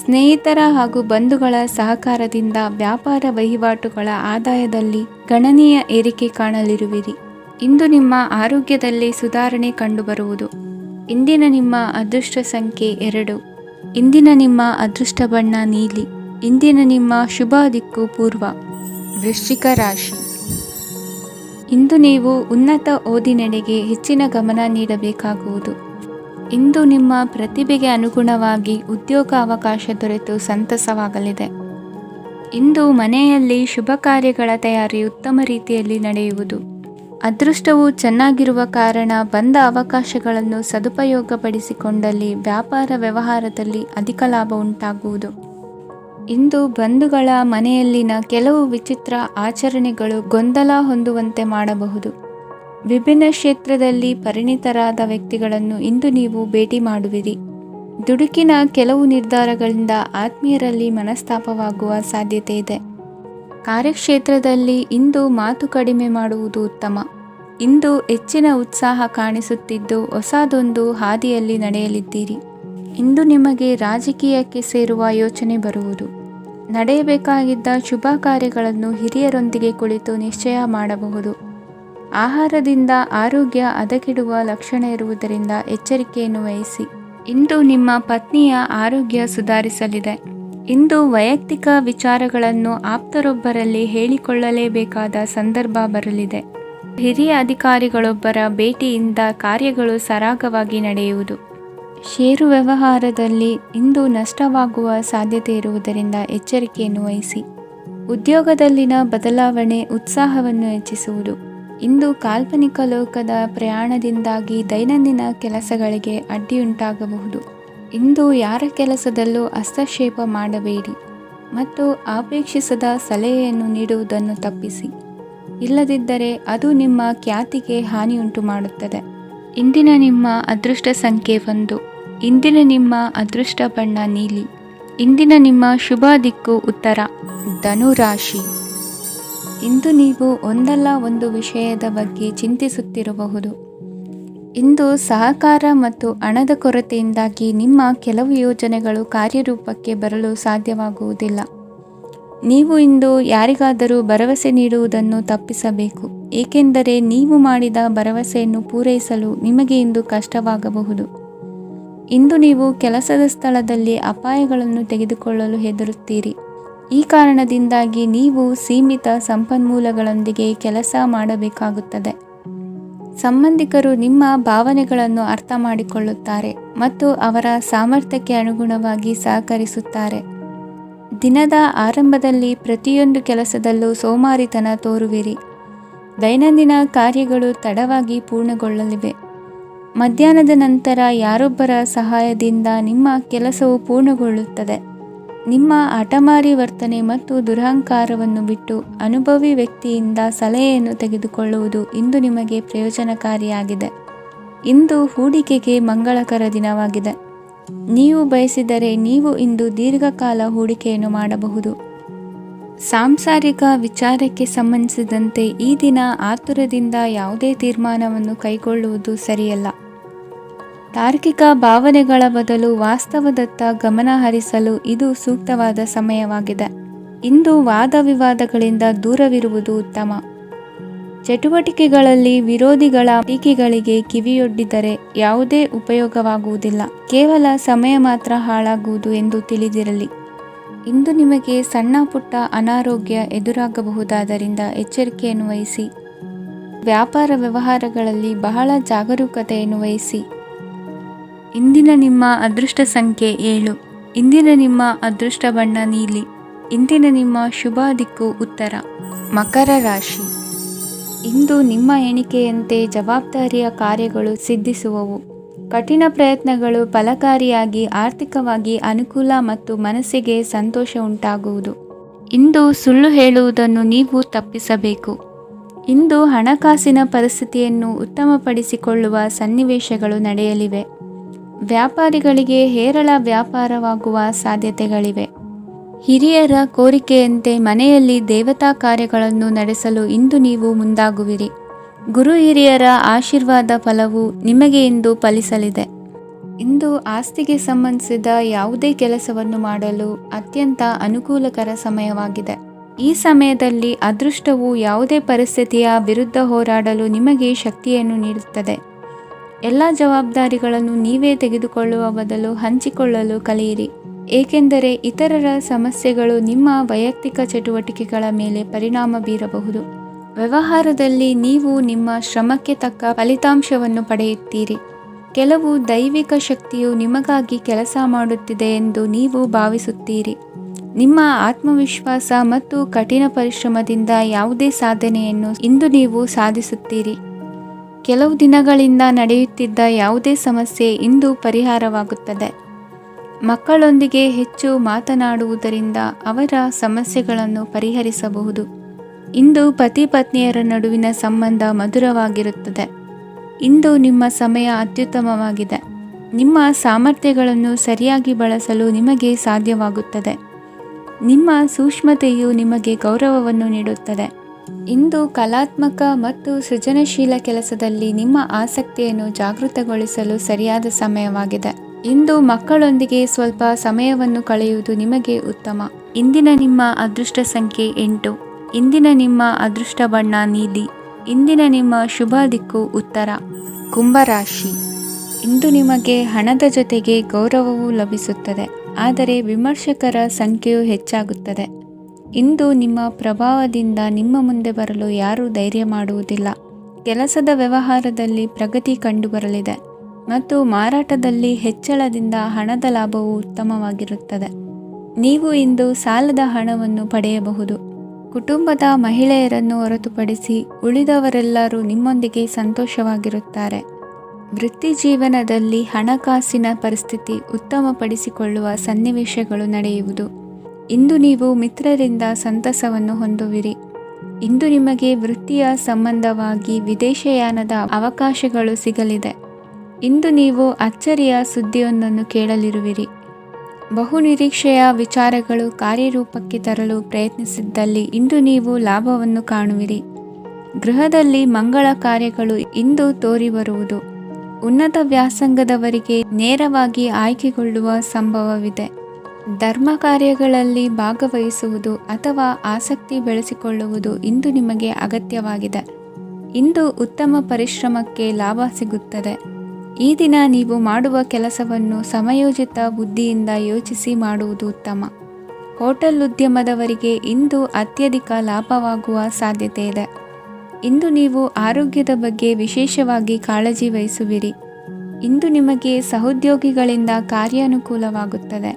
ಸ್ನೇಹಿತರ ಹಾಗೂ ಬಂಧುಗಳ ಸಹಕಾರದಿಂದ ವ್ಯಾಪಾರ ವಹಿವಾಟುಗಳ ಆದಾಯದಲ್ಲಿ ಗಣನೀಯ ಏರಿಕೆ ಕಾಣಲಿರುವಿರಿ. ಇಂದು ನಿಮ್ಮ ಆರೋಗ್ಯದಲ್ಲಿ ಸುಧಾರಣೆ ಕಂಡುಬರುವುದು. ಇಂದಿನ ನಿಮ್ಮ ಅದೃಷ್ಟ ಸಂಖ್ಯೆ 2. ಇಂದಿನ ನಿಮ್ಮ ಅದೃಷ್ಟ ಬಣ್ಣ ನೀಲಿ. ಇಂದಿನ ನಿಮ್ಮ ಶುಭ ದಿಕ್ಕು ಪೂರ್ವ. ವೃಶ್ಚಿಕ ರಾಶಿ. ಇಂದು ನೀವು ಉನ್ನತ ಓದಿನೆಡೆಗೆ ಹೆಚ್ಚಿನ ಗಮನ ನೀಡಬೇಕಾಗುವುದು. ಇಂದು ನಿಮ್ಮ ಪ್ರತಿಭೆಗೆ ಅನುಗುಣವಾಗಿ ಉದ್ಯೋಗ ಅವಕಾಶ ದೊರೆತು ಸಂತಸವಾಗಲಿದೆ. ಇಂದು ಮನೆಯಲ್ಲಿ ಶುಭ ಕಾರ್ಯಗಳ ತಯಾರಿ ಉತ್ತಮ ರೀತಿಯಲ್ಲಿ ನಡೆಯುವುದು. ಅದೃಷ್ಟವು ಚೆನ್ನಾಗಿರುವ ಕಾರಣ ಬಂದ ಅವಕಾಶಗಳನ್ನು ಸದುಪಯೋಗಪಡಿಸಿಕೊಂಡಲ್ಲಿ ವ್ಯಾಪಾರ ವ್ಯವಹಾರದಲ್ಲಿ ಅಧಿಕ ಲಾಭ ಉಂಟಾಗುವುದು. ಇಂದು ಬಂಧುಗಳ ಮನೆಯಲ್ಲಿನ ಕೆಲವು ವಿಚಿತ್ರ ಆಚರಣೆಗಳು ಗೊಂದಲ ಹೊಂದುವಂತೆ ಮಾಡಬಹುದು. ವಿಭಿನ್ನ ಕ್ಷೇತ್ರದಲ್ಲಿ ಪರಿಣಿತರಾದ ವ್ಯಕ್ತಿಗಳನ್ನು ಇಂದು ನೀವು ಭೇಟಿ ಮಾಡುವಿರಿ. ದುಡುಕಿನ ಕೆಲವು ನಿರ್ಧಾರಗಳಿಂದ ಆತ್ಮೀಯರಲ್ಲಿ ಮನಸ್ತಾಪವಾಗುವ ಸಾಧ್ಯತೆ ಇದೆ. ಕಾರ್ಯಕ್ಷೇತ್ರದಲ್ಲಿ ಇಂದು ಮಾತು ಕಡಿಮೆ ಮಾಡುವುದು ಉತ್ತಮ. ಇಂದು ಹೆಚ್ಚಿನ ಉತ್ಸಾಹ ಕಾಣಿಸುತ್ತಿದ್ದು ಹೊಸದೊಂದು ಹಾದಿಯಲ್ಲಿ ನಡೆಯಲಿದ್ದೀರಿ. ಇಂದು ನಿಮಗೆ ರಾಜಕೀಯಕ್ಕೆ ಸೇರುವ ಯೋಚನೆ ಬರುವುದು. ನಡೆಯಬೇಕಾಗಿದ್ದ ಶುಭ ಕಾರ್ಯಗಳನ್ನು ಹಿರಿಯರೊಂದಿಗೆ ಕುಳಿತು ನಿಶ್ಚಯ ಮಾಡಬಹುದು. ಆಹಾರದಿಂದ ಆರೋಗ್ಯ ಹದಗೆಡುವ ಲಕ್ಷಣ ಇರುವುದರಿಂದ ಎಚ್ಚರಿಕೆಯನ್ನು ವಹಿಸಿ. ಇಂದು ನಿಮ್ಮ ಪತ್ನಿಯ ಆರೋಗ್ಯ ಸುಧಾರಿಸಲಿದೆ. ಇಂದು ವೈಯಕ್ತಿಕ ವಿಚಾರಗಳನ್ನು ಆಪ್ತರೊಬ್ಬರಲ್ಲಿ ಹೇಳಿಕೊಳ್ಳಲೇಬೇಕಾದ ಸಂದರ್ಭ ಬರಲಿದೆ. ಹಿರಿಯ ಅಧಿಕಾರಿಗಳೊಬ್ಬರ ಭೇಟಿಯಿಂದ ಕಾರ್ಯಗಳು ಸರಾಗವಾಗಿ ನಡೆಯುವುದು. ಷೇರು ವ್ಯವಹಾರದಲ್ಲಿ ಇಂದು ನಷ್ಟವಾಗುವ ಸಾಧ್ಯತೆ ಇರುವುದರಿಂದ ಎಚ್ಚರಿಕೆಯನ್ನು ವಹಿಸಿ. ಉದ್ಯೋಗದಲ್ಲಿನ ಬದಲಾವಣೆ ಉತ್ಸಾಹವನ್ನು ಹೆಚ್ಚಿಸುವುದು. ಇಂದು ಕಾಲ್ಪನಿಕ ಲೋಕದ ಪ್ರಯಾಣದಿಂದಾಗಿ ದೈನಂದಿನ ಕೆಲಸಗಳಿಗೆ ಅಡ್ಡಿಯುಂಟಾಗಬಹುದು. ಇಂದು ಯಾರ ಕೆಲಸದಲ್ಲೂ ಹಸ್ತಕ್ಷೇಪ ಮಾಡಬೇಡಿ ಮತ್ತು ಅಪೇಕ್ಷಿಸದ ಸಲಹೆಯನ್ನು ನೀಡುವುದನ್ನು ತಪ್ಪಿಸಿ. ಇಲ್ಲದಿದ್ದರೆ ಅದು ನಿಮ್ಮ ಖ್ಯಾತಿಗೆ ಹಾನಿಯುಂಟು ಮಾಡುತ್ತದೆ. ಇಂದಿನ ನಿಮ್ಮ ಅದೃಷ್ಟ ಸಂಖ್ಯೆ 1. ಇಂದಿನ ನಿಮ್ಮ ಅದೃಷ್ಟ ಬಣ್ಣ ನೀಲಿ. ಇಂದಿನ ನಿಮ್ಮ ಶುಭ ದಿಕ್ಕು ಉತ್ತರ. ಧನುರಾಶಿ. ಇಂದು ನೀವು ಒಂದಲ್ಲ ಒಂದು ವಿಷಯದ ಬಗ್ಗೆ ಚಿಂತಿಸುತ್ತಿರಬಹುದು. ಇಂದು ಸಹಕಾರ ಮತ್ತು ಹಣದ ಕೊರತೆಯಿಂದಾಗಿ ನಿಮ್ಮ ಕೆಲವು ಯೋಜನೆಗಳು ಕಾರ್ಯರೂಪಕ್ಕೆ ಬರಲು ಸಾಧ್ಯವಾಗುವುದಿಲ್ಲ. ನೀವು ಇಂದು ಯಾರಿಗಾದರೂ ಭರವಸೆ ನೀಡುವುದನ್ನು ತಪ್ಪಿಸಬೇಕು, ಏಕೆಂದರೆ ನೀವು ಮಾಡಿದ ಭರವಸೆಯನ್ನು ಪೂರೈಸಲು ನಿಮಗೆ ಇಂದು ಕಷ್ಟವಾಗಬಹುದು. ಇಂದು ನೀವು ಕೆಲಸದ ಸ್ಥಳದಲ್ಲಿ ಅಪಾಯಗಳನ್ನು ತೆಗೆದುಕೊಳ್ಳಲು ಹೆದರುತ್ತೀರಿ. ಈ ಕಾರಣದಿಂದಾಗಿ ನೀವು ಸೀಮಿತ ಸಂಪನ್ಮೂಲಗಳೊಂದಿಗೆ ಕೆಲಸ ಮಾಡಬೇಕಾಗುತ್ತದೆ. ಸಂಬಂಧಿಕರು ನಿಮ್ಮ ಭಾವನೆಗಳನ್ನು ಅರ್ಥ ಮಾಡಿಕೊಳ್ಳುತ್ತಾರೆ ಮತ್ತು ಅವರ ಸಾಮರ್ಥ್ಯಕ್ಕೆ ಅನುಗುಣವಾಗಿ ಸಹಕರಿಸುತ್ತಾರೆ. ದಿನದ ಆರಂಭದಲ್ಲಿ ಪ್ರತಿಯೊಂದು ಕೆಲಸದಲ್ಲೂ ಸೋಮಾರಿತನ ತೋರುವಿರಿ. ದೈನಂದಿನ ಕಾರ್ಯಗಳು ತಡವಾಗಿ ಪೂರ್ಣಗೊಳ್ಳಲಿವೆ. ಮಧ್ಯಾಹ್ನದ ನಂತರ ಯಾರೊಬ್ಬರ ಸಹಾಯದಿಂದ ನಿಮ್ಮ ಕೆಲಸವು ಪೂರ್ಣಗೊಳ್ಳುತ್ತದೆ. ನಿಮ್ಮ ಹಠಮಾರಿ ವರ್ತನೆ ಮತ್ತು ದುರಹಂಕಾರವನ್ನು ಬಿಟ್ಟು ಅನುಭವಿ ವ್ಯಕ್ತಿಯಿಂದ ಸಲಹೆಯನ್ನು ತೆಗೆದುಕೊಳ್ಳುವುದು ಇಂದು ನಿಮಗೆ ಪ್ರಯೋಜನಕಾರಿಯಾಗಿದೆ. ಇಂದು ಹೂಡಿಕೆಗೆ ಮಂಗಳಕರ ದಿನವಾಗಿದೆ. ನೀವು ಬಯಸಿದರೆ ನೀವು ಇಂದು ದೀರ್ಘಕಾಲ ಹೂಡಿಕೆಯನ್ನು ಮಾಡಬಹುದು. ಸಾಂಸಾರಿಕ ವಿಚಾರಕ್ಕೆ ಸಂಬಂಧಿಸಿದಂತೆ ಈ ದಿನ ಆತುರದಿಂದ ಯಾವುದೇ ತೀರ್ಮಾನವನ್ನು ಕೈಗೊಳ್ಳುವುದು ಸರಿಯಲ್ಲ. ತಾರ್ಕಿಕ ಭಾವನೆಗಳ ಬದಲು ವಾಸ್ತವದತ್ತ ಗಮನ ಹರಿಸಲು ಇದು ಸೂಕ್ತವಾದ ಸಮಯವಾಗಿದೆ. ಇಂದು ವಾದ ವಿವಾದಗಳಿಂದ ದೂರವಿರುವುದು ಉತ್ತಮ. ಚಟುವಟಿಕೆಗಳಲ್ಲಿ ವಿರೋಧಿಗಳ ಟೀಕೆಗಳಿಗೆ ಕಿವಿಯೊಡ್ಡಿದರೆ ಯಾವುದೇ ಉಪಯೋಗವಾಗುವುದಿಲ್ಲ, ಕೇವಲ ಸಮಯ ಮಾತ್ರ ಹಾಳಾಗುವುದು ಎಂದು ತಿಳಿದಿರಲಿ. ಇಂದು ನಿಮಗೆ ಸಣ್ಣ ಪುಟ್ಟ ಅನಾರೋಗ್ಯ ಎದುರಾಗಬಹುದಾದ್ದರಿಂದ ಎಚ್ಚರಿಕೆಯನ್ನು ವಹಿಸಿ. ವ್ಯಾಪಾರ ವ್ಯವಹಾರಗಳಲ್ಲಿ ಬಹಳ ಜಾಗರೂಕತೆಯನ್ನು ವಹಿಸಿ. ಇಂದಿನ ನಿಮ್ಮ ಅದೃಷ್ಟ ಸಂಖ್ಯೆ 7. ಇಂದಿನ ನಿಮ್ಮ ಅದೃಷ್ಟ ಬಣ್ಣ ನೀಲಿ. ಇಂದಿನ ನಿಮ್ಮ ಶುಭ ದಿಕ್ಕು ಉತ್ತರ. ಮಕರ ರಾಶಿ. ಇಂದು ನಿಮ್ಮ ಎಣಿಕೆಯಂತೆ ಜವಾಬ್ದಾರಿಯ ಕಾರ್ಯಗಳು ಸಿದ್ಧಿಸುವವು. ಕಠಿಣ ಪ್ರಯತ್ನಗಳು ಫಲಕಾರಿಯಾಗಿ ಆರ್ಥಿಕವಾಗಿ ಅನುಕೂಲ ಮತ್ತು ಮನಸ್ಸಿಗೆ ಸಂತೋಷ ಉಂಟಾಗುವುದು. ಇಂದು ಸುಳ್ಳು ಹೇಳುವುದನ್ನು ನೀವು ತಪ್ಪಿಸಬೇಕು. ಇಂದು ಹಣಕಾಸಿನ ಪರಿಸ್ಥಿತಿಯನ್ನು ಉತ್ತಮಪಡಿಸಿಕೊಳ್ಳುವ ಸನ್ನಿವೇಶಗಳು ನಡೆಯಲಿವೆ. ವ್ಯಾಪಾರಿಗಳಿಗೆ ಹೇರಳ ವ್ಯಾಪಾರವಾಗುವ ಸಾಧ್ಯತೆಗಳಿವೆ. ಹಿರಿಯರ ಕೋರಿಕೆಯಂತೆ ಮನೆಯಲ್ಲಿ ದೇವತಾ ಕಾರ್ಯಗಳನ್ನು ನಡೆಸಲು ಇಂದು ನೀವು ಮುಂದಾಗುವಿರಿ. ಗುರು ಹಿರಿಯರ ಆಶೀರ್ವಾದ ಫಲವು ನಿಮಗೆ ಇಂದು ಫಲಿಸಲಿದೆ. ಇಂದು ಆಸ್ತಿಗೆ ಸಂಬಂಧಿಸಿದ ಯಾವುದೇ ಕೆಲಸವನ್ನು ಮಾಡಲು ಅತ್ಯಂತ ಅನುಕೂಲಕರ ಸಮಯವಾಗಿದೆ. ಈ ಸಮಯದಲ್ಲಿ ಅದೃಷ್ಟವು ಯಾವುದೇ ಪರಿಸ್ಥಿತಿಯ ವಿರುದ್ಧ ಹೋರಾಡಲು ನಿಮಗೆ ಶಕ್ತಿಯನ್ನು ನೀಡುತ್ತದೆ. ಎಲ್ಲ ಜವಾಬ್ದಾರಿಗಳನ್ನು ನೀವೇ ತೆಗೆದುಕೊಳ್ಳುವ ಬದಲು ಹಂಚಿಕೊಳ್ಳಲು ಕಲಿಯಿರಿ, ಏಕೆಂದರೆ ಇತರರ ಸಮಸ್ಯೆಗಳು ನಿಮ್ಮ ವೈಯಕ್ತಿಕ ಚಟುವಟಿಕೆಗಳ ಮೇಲೆ ಪರಿಣಾಮ ಬೀರಬಹುದು. ವ್ಯವಹಾರದಲ್ಲಿ ನೀವು ನಿಮ್ಮ ಶ್ರಮಕ್ಕೆ ತಕ್ಕ ಫಲಿತಾಂಶವನ್ನು ಪಡೆಯುತ್ತೀರಿ. ಕೆಲವು ದೈವಿಕ ಶಕ್ತಿಯು ನಿಮಗಾಗಿ ಕೆಲಸ ಮಾಡುತ್ತಿದೆ ಎಂದು ನೀವು ಭಾವಿಸುತ್ತೀರಿ. ನಿಮ್ಮ ಆತ್ಮವಿಶ್ವಾಸ ಮತ್ತು ಕಠಿಣ ಪರಿಶ್ರಮದಿಂದ ಯಾವುದೇ ಸಾಧನೆಯನ್ನು ಇಂದು ನೀವು ಸಾಧಿಸುತ್ತೀರಿ. ಕೆಲವು ದಿನಗಳಿಂದ ನಡೆಯುತ್ತಿದ್ದ ಯಾವುದೇ ಸಮಸ್ಯೆ ಇಂದು ಪರಿಹಾರವಾಗುತ್ತದೆ. ಮಕ್ಕಳೊಂದಿಗೆ ಹೆಚ್ಚು ಮಾತನಾಡುವುದರಿಂದ ಅವರ ಸಮಸ್ಯೆಗಳನ್ನು ಪರಿಹರಿಸಬಹುದು. ಇಂದು ಪತಿ ಪತ್ನಿಯರ ನಡುವಿನ ಸಂಬಂಧ ಮಧುರವಾಗಿರುತ್ತದೆ. ಇಂದು ನಿಮ್ಮ ಸಮಯ ಅತ್ಯುತ್ತಮವಾಗಿದೆ. ನಿಮ್ಮ ಸಾಮರ್ಥ್ಯಗಳನ್ನು ಸರಿಯಾಗಿ ಬಳಸಲು ನಿಮಗೆ ಸಾಧ್ಯವಾಗುತ್ತದೆ. ನಿಮ್ಮ ಸೂಕ್ಷ್ಮತೆಯು ನಿಮಗೆ ಗೌರವವನ್ನು ನೀಡುತ್ತದೆ. ಇಂದು ಕಲಾತ್ಮಕ ಮತ್ತು ಸೃಜನಶೀಲ ಕೆಲಸದಲ್ಲಿ ನಿಮ್ಮ ಆಸಕ್ತಿಯನ್ನು ಜಾಗೃತಗೊಳಿಸಲು ಸರಿಯಾದ ಸಮಯವಾಗಿದೆ. ಇಂದು ಮಕ್ಕಳೊಂದಿಗೆ ಸ್ವಲ್ಪ ಸಮಯವನ್ನು ಕಳೆಯುವುದು ನಿಮಗೆ ಉತ್ತಮ. ಇಂದಿನ ನಿಮ್ಮ ಅದೃಷ್ಟ ಸಂಖ್ಯೆ 8. ಇಂದಿನ ನಿಮ್ಮ ಅದೃಷ್ಟ ಬಣ್ಣ ನೀಲಿ. ಇಂದಿನ ನಿಮ್ಮ ಶುಭ ದಿಕ್ಕು ಉತ್ತರ. ಕುಂಭರಾಶಿ. ಇಂದು ನಿಮಗೆ ಹಣದ ಜೊತೆಗೆ ಗೌರವವೂ ಲಭಿಸುತ್ತದೆ, ಆದರೆ ವಿಮರ್ಶಕರ ಸಂಖ್ಯೆಯು ಹೆಚ್ಚಾಗುತ್ತದೆ. ಇಂದು ನಿಮ್ಮ ಪ್ರಭಾವದಿಂದ ನಿಮ್ಮ ಮುಂದೆ ಬರಲು ಯಾರೂ ಧೈರ್ಯ ಮಾಡುವುದಿಲ್ಲ. ಕೆಲಸದ ವ್ಯವಹಾರದಲ್ಲಿ ಪ್ರಗತಿ ಕಂಡುಬರಲಿದೆ ಮತ್ತು ಮಾರಾಟದಲ್ಲಿ ಹೆಚ್ಚಳದಿಂದ ಹಣದ ಲಾಭವು ಉತ್ತಮವಾಗಿರುತ್ತದೆ. ನೀವು ಇಂದು ಸಾಲದ ಹಣವನ್ನು ಪಡೆಯಬಹುದು. ಕುಟುಂಬದ ಮಹಿಳೆಯರನ್ನು ಹೊರತುಪಡಿಸಿ ಉಳಿದವರೆಲ್ಲರೂ ನಿಮ್ಮೊಂದಿಗೆ ಸಂತೋಷವಾಗಿರುತ್ತಾರೆ. ವೃತ್ತಿ ಜೀವನದಲ್ಲಿ ಹಣಕಾಸಿನ ಪರಿಸ್ಥಿತಿ ಉತ್ತಮಪಡಿಸಿಕೊಳ್ಳುವ ಸನ್ನಿವೇಶಗಳು ನಡೆಯುವುದು. ಇಂದು ನೀವು ಮಿತ್ರರಿಂದ ಸಂತಸವನ್ನು ಹೊಂದುವಿರಿ. ಇಂದು ನಿಮಗೆ ವೃತ್ತಿಯ ಸಂಬಂಧವಾಗಿ ವಿದೇಶಯಾನದ ಅವಕಾಶಗಳು ಸಿಗಲಿದೆ. ಇಂದು ನೀವು ಅಚ್ಚರಿಯ ಸುದ್ದಿಯೊಂದನ್ನು ಕೇಳಲಿರುವಿರಿ. ಬಹುನಿರೀಕ್ಷೆಯ ವಿಚಾರಗಳು ಕಾರ್ಯರೂಪಕ್ಕೆ ತರಲು ಪ್ರಯತ್ನಿಸಿದ್ದಲ್ಲಿ ಇಂದು ನೀವು ಲಾಭವನ್ನು ಕಾಣುವಿರಿ. ಗೃಹದಲ್ಲಿ ಮಂಗಳ ಕಾರ್ಯಗಳು ಇಂದು ತೋರಿಬರುವುದು. ಉನ್ನತ ವ್ಯಾಸಂಗದವರಿಗೆ ನೇರವಾಗಿ ಆಯ್ಕೆಗೊಳ್ಳುವ ಸಂಭವವಿದೆ. ಧರ್ಮ ಕಾರ್ಯಗಳಲ್ಲಿ ಭಾಗವಹಿಸುವುದು ಅಥವಾ ಆಸಕ್ತಿ ಬೆಳೆಸಿಕೊಳ್ಳುವುದು ಇಂದು ನಿಮಗೆ ಅಗತ್ಯವಾಗಿದೆ. ಇಂದು ಉತ್ತಮ ಪರಿಶ್ರಮಕ್ಕೆ ಲಾಭ ಸಿಗುತ್ತದೆ. ಈ ದಿನ ನೀವು ಮಾಡುವ ಕೆಲಸವನ್ನು ಸಮಯೋಚಿತ ಬುದ್ಧಿಯಿಂದ ಯೋಚಿಸಿ ಮಾಡುವುದು ಉತ್ತಮ. ಹೋಟೆಲ್ ಉದ್ಯಮದವರಿಗೆ ಇಂದು ಅತ್ಯಧಿಕ ಲಾಭವಾಗುವ ಸಾಧ್ಯತೆ ಇದೆ. ಇಂದು ನೀವು ಆರೋಗ್ಯದ ಬಗ್ಗೆ ವಿಶೇಷವಾಗಿ ಕಾಳಜಿ ವಹಿಸುವಿರಿ. ಇಂದು ನಿಮಗೆ ಸಹೋದ್ಯೋಗಿಗಳಿಂದ ಕಾರ್ಯಾನುಕೂಲವಾಗುತ್ತದೆ.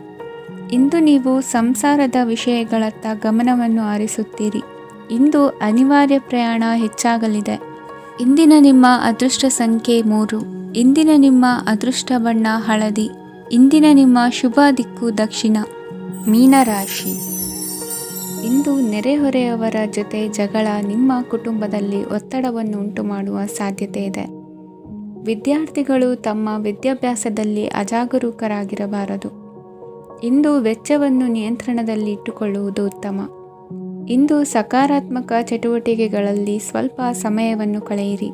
ಇಂದು ನೀವು ಸಂಸಾರದ ವಿಷಯಗಳತ್ತ ಗಮನವನ್ನು ಹರಿಸುತ್ತೀರಿ. ಇಂದು ಅನಿವಾರ್ಯ ಪ್ರಯಾಣ ಹೆಚ್ಚಾಗಲಿದೆ. ಇಂದಿನ ನಿಮ್ಮ ಅದೃಷ್ಟ ಸಂಖ್ಯೆ 3. ಇಂದಿನ ನಿಮ್ಮ ಅದೃಷ್ಟ ಬಣ್ಣ ಹಳದಿ. ಇಂದಿನ ನಿಮ್ಮ ಶುಭ ದಿಕ್ಕು ದಕ್ಷಿಣ. ಮೀನರಾಶಿ. ಇಂದು ನೆರೆಹೊರೆಯವರ ಜೊತೆ ಜಗಳ ನಿಮ್ಮ ಕುಟುಂಬದಲ್ಲಿ ಒತ್ತಡವನ್ನು ಉಂಟುಮಾಡುವ ಸಾಧ್ಯತೆ ಇದೆ. ವಿದ್ಯಾರ್ಥಿಗಳು ತಮ್ಮ ವಿದ್ಯಾಭ್ಯಾಸದಲ್ಲಿ ಅಜಾಗರೂಕರಾಗಿರಬಾರದು. ಇಂದು ವೆಚ್ಚವನ್ನು ನಿಯಂತ್ರಣದಲ್ಲಿ ಇಟ್ಟುಕೊಳ್ಳುವುದು ಉತ್ತಮ. ಇಂದು ಸಕಾರಾತ್ಮಕ ಚಟುವಟಿಕೆಗಳಲ್ಲಿ ಸ್ವಲ್ಪ ಸಮಯವನ್ನು ಕಳೆಯಿರಿ.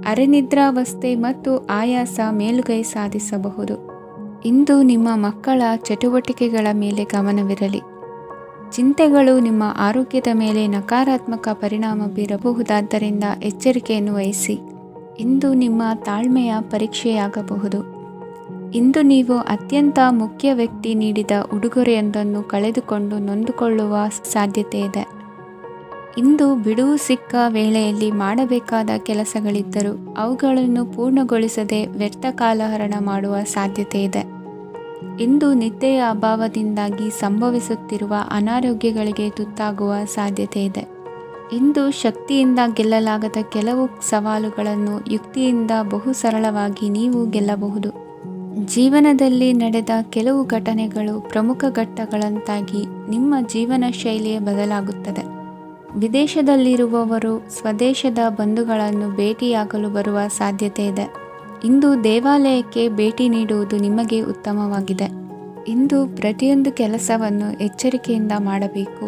ಅರೆನಿದ್ರಾವಸ್ಥೆ ಮತ್ತು ಆಯಾಸ ಮೇಲುಗೈ ಸಾಧಿಸಬಹುದು. ಇಂದು ನಿಮ್ಮ ಮಕ್ಕಳ ಚಟುವಟಿಕೆಗಳ ಮೇಲೆ ಗಮನವಿರಲಿ. ಚಿಂತೆಗಳು ನಿಮ್ಮ ಆರೋಗ್ಯದ ಮೇಲೆ ನಕಾರಾತ್ಮಕ ಪರಿಣಾಮ ಬೀರಬಹುದಾದ್ದರಿಂದ ಎಚ್ಚರಿಕೆಯನ್ನು ವಹಿಸಿ. ಇಂದು ನಿಮ್ಮ ತಾಳ್ಮೆಯ ಪರೀಕ್ಷೆಯಾಗಬಹುದು. ಇಂದು ನೀವು ಅತ್ಯಂತ ಮುಖ್ಯ ವ್ಯಕ್ತಿ ನೀಡಿದ ಉಡುಗೊರೆಯೊಂದನ್ನು ಕಳೆದುಕೊಂಡು ನೊಂದುಕೊಳ್ಳುವ ಸಾಧ್ಯತೆ ಇದೆ. ಇಂದು ಬಿಡುವು ಸಿಕ್ಕ ವೇಳೆಯಲ್ಲಿ ಮಾಡಬೇಕಾದ ಕೆಲಸಗಳಿದ್ದರೂ ಅವುಗಳನ್ನು ಪೂರ್ಣಗೊಳಿಸದೆ ವ್ಯರ್ಥ ಕಾಲಹರಣ ಮಾಡುವ ಸಾಧ್ಯತೆ ಇದೆ. ಇಂದು ನಿದ್ದೆಯ ಅಭಾವದಿಂದಾಗಿ ಸಂಭವಿಸುತ್ತಿರುವ ಅನಾರೋಗ್ಯಗಳಿಗೆ ತುತ್ತಾಗುವ ಸಾಧ್ಯತೆ ಇದೆ. ಇಂದು ಶಕ್ತಿಯಿಂದ ಗೆಲ್ಲಲಾಗದ ಕೆಲವು ಸವಾಲುಗಳನ್ನು ಯುಕ್ತಿಯಿಂದ ಬಹು ಸರಳವಾಗಿ ನೀವು ಗೆಲ್ಲಬಹುದು. ಜೀವನದಲ್ಲಿ ನಡೆದ ಕೆಲವು ಘಟನೆಗಳು ಪ್ರಮುಖ ಘಟ್ಟಗಳಂತಾಗಿ ನಿಮ್ಮ ಜೀವನ ಶೈಲಿಯೇ ಬದಲಾಗುತ್ತದೆ. ವಿದೇಶದಲ್ಲಿರುವವರು ಸ್ವದೇಶದ ಬಂಧುಗಳನ್ನು ಭೇಟಿಯಾಗಲು ಬರುವ ಸಾಧ್ಯತೆ ಇದೆ. ಇಂದು ದೇವಾಲಯಕ್ಕೆ ಭೇಟಿ ನೀಡುವುದು ನಿಮಗೆ ಉತ್ತಮವಾಗಿದೆ. ಇಂದು ಪ್ರತಿಯೊಂದು ಕೆಲಸವನ್ನು ಎಚ್ಚರಿಕೆಯಿಂದ ಮಾಡಬೇಕು.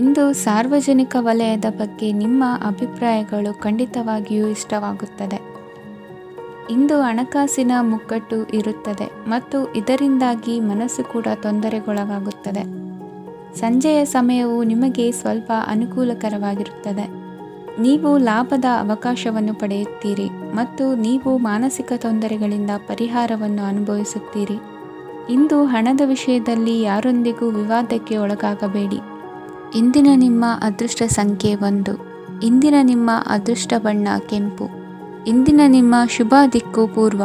ಇಂದು ಸಾರ್ವಜನಿಕ ವಲಯದ ಬಗ್ಗೆ ನಿಮ್ಮ ಅಭಿಪ್ರಾಯಗಳು ಖಂಡಿತವಾಗಿಯೂ ಇಷ್ಟವಾಗುತ್ತದೆ. ಇಂದು ಹಣಕಾಸಿನ ಮುಗ್ಗಟ್ಟು ಇರುತ್ತದೆ ಮತ್ತು ಇದರಿಂದಾಗಿ ಮನಸ್ಸು ಕೂಡ ತೊಂದರೆಗೊಳಗಾಗುತ್ತದೆ. ಸಂಜೆಯ ಸಮಯವು ನಿಮಗೆ ಸ್ವಲ್ಪ ಅನುಕೂಲಕರವಾಗಿರುತ್ತದೆ. ನೀವು ಲಾಭದ ಅವಕಾಶವನ್ನು ಪಡೆಯುತ್ತೀರಿ ಮತ್ತು ನೀವು ಮಾನಸಿಕ ತೊಂದರೆಗಳಿಂದ ಪರಿಹಾರವನ್ನು ಅನುಭವಿಸುತ್ತೀರಿ. ಇಂದು ಹಣದ ವಿಷಯದಲ್ಲಿ ಯಾರೊಂದಿಗೂ ವಿವಾದಕ್ಕೆ ಒಳಗಾಗಬೇಡಿ. ಇಂದಿನ ನಿಮ್ಮ ಅದೃಷ್ಟ ಸಂಖ್ಯೆ 1. ಇಂದಿನ ನಿಮ್ಮ ಅದೃಷ್ಟ ಬಣ್ಣ ಕೆಂಪು. ಇಂದಿನ ನಿಮ್ಮ ಶುಭ ದಿಕ್ಕು ಪೂರ್ವ.